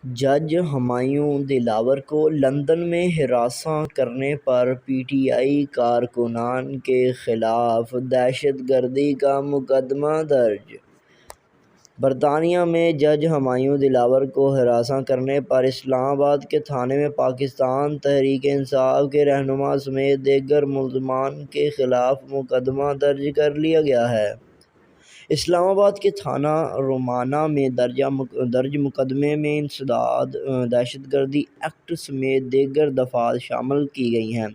جج ہمایوں دلاور کو لندن میں ہراساں کرنے پر پی ٹی آئی کارکنان کے خلاف دہشت گردی کا مقدمہ درج۔ برطانیہ میں جج ہمایوں دلاور کو ہراساں کرنے پر اسلام آباد کے تھانے میں پاکستان تحریک انصاف کے رہنما سمیت دیگر ملزمان کے خلاف مقدمہ درج کر لیا گیا ہے۔ اسلام آباد کے تھانہ رومانہ میں درج مقدمے میں انسداد دہشت گردی ایکٹ سمیت دیگر دفعات شامل کی گئی ہیں،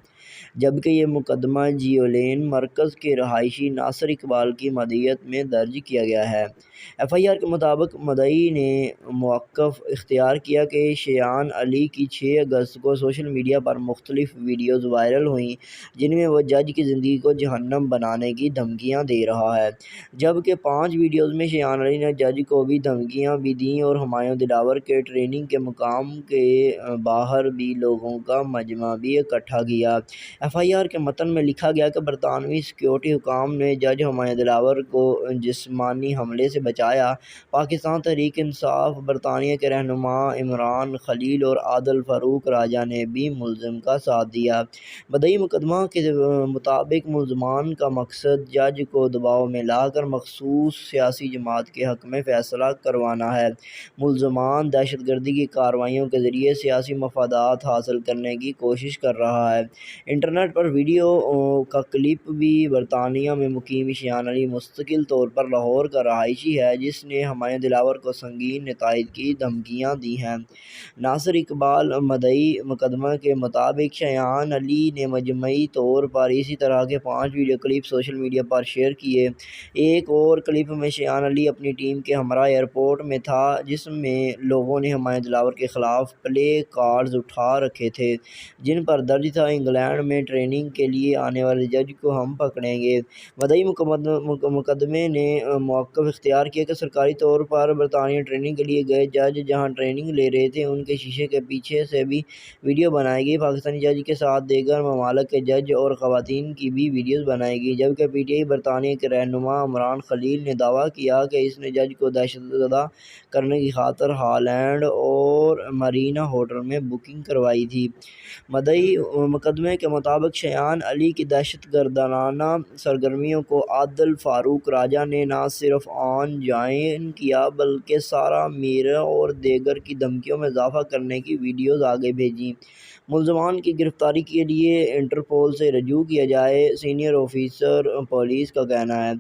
جبکہ یہ مقدمہ جیو لین مرکز کے رہائشی ناصر اقبال کی مدعیت میں درج کیا گیا ہے۔ ایف آئی آر کے مطابق مدعی نے موقف اختیار کیا کہ شایان علی کی 6 اگست کو سوشل میڈیا پر مختلف ویڈیوز وائرل ہوئیں جن میں وہ جج کی زندگی کو جہنم بنانے کی دھمکیاں دے رہا ہے، جبکہ 5 ویڈیوز میں شایان علی نے جج کو بھی دھمکیاں بھی دیں اور ہمایوں دلاور کے ٹریننگ کے مقام کے باہر بھی لوگوں کا مجمع بھی اکٹھا کیا۔ ایف آئی آر کے متن میں لکھا گیا کہ برطانوی سیکورٹی حکام نے جج ہمایوں دلاور کو جسمانی حملے سے بچایا۔ پاکستان تحریک انصاف، برطانیہ کے رہنما عمران خلیل اور عادل فاروق راجہ نے بھی ملزم کا ساتھ دیا۔ مدعی مقدمہ کے مطابق ملزمان کا مقصد جج کو دباؤ میں لا کر مخصوص سیاسی جماعت کے حق میں فیصلہ کروانا ہے۔ ملزمان دہشت گردی کی کارروائیوں کے ذریعے سیاسی مفادات حاصل کرنے کی کوشش کر رہا ہے۔ انٹرنیٹ پر ویڈیو کا کلپ بھی برطانیہ میں مقیم شایان علی مستقل طور پر لاہور کا رہائشی ہے جس نے ہمایوں دلاور کو سنگین نتائج کی دھمکیاں دی ہیں۔ ناصر اقبال مدعی مقدمہ کے مطابق شایان علی نے مجموعی طور پر اسی طرح کے 5 ویڈیو کلپ سوشل میڈیا پر شیئر کیے۔ ایک اور کلپ میں شایان علی اپنی ٹیم کے ہمراہ ایئرپورٹ میں تھا جس میں لوگوں نے ہمایوں دلاور کے خلاف پلے کارڈز اٹھا رکھے تھے جن پر درج تھا، انگلینڈ میں ٹریننگ کے لیے آنے والے جج کو ہم پکڑیں گے۔ مدعی مقدمے نے موقف اختیار کیا کہ سرکاری طور پر برطانیہ ٹریننگ کے لیے گئے جج جہاں ٹریننگ لے رہے تھے ان کے شیشے کے پیچھے سے بھی ویڈیو بنائی گئی۔ پاکستانی جج کے ساتھ دیگر ممالک کے جج اور خواتین کی بھی ویڈیوز بنائی گئیں، جبکہ پی ٹی آئی برطانیہ کے رہنما عمران خلیل نے دعویٰ کیا کہ اس نے جج کو دہشت زدہ کرنے کی خاطر ہالینڈ اور مرینا ہوٹل میں بکنگ کروائی تھی۔ مدعی مقدمے کے مطابق شایان علی کی دہشت گردانہ سرگرمیوں کو عادل فاروق راجہ نے نہ صرف آن جوائن کیا بلکہ سارہ میرا اور دیگر کی دھمکیوں میں اضافہ کرنے کی ویڈیوز آگے بھیجیں۔ ملزمان کی گرفتاری کے لیے انٹرپول سے رجوع کیا جائے، سینئر آفیسر پولیس کا کہنا ہے۔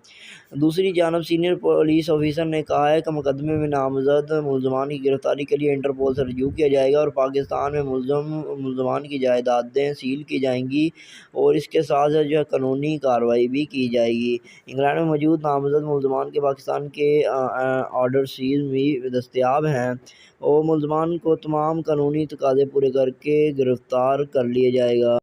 دوسری جانب سینئر پولیس آفیسر نے کہا ہے کہ مقدمے میں نامزد ملزمان کی گرفتاری کے لیے انٹرپول سے رجوع کیا جائے گا اور پاکستان میں ملزمان کی جائیدادیں سیل کی جائیں گی اور اس کے ساتھ قانونی کارروائی بھی کی جائے گی۔ انگلینڈ میں موجود نامزد ملزمان کے پاکستان کے آرڈرسیز بھی دستیاب ہیں اور ملزمان کو تمام قانونی تقاضے پورے کر کے گرفتار کر لیا جائے گا۔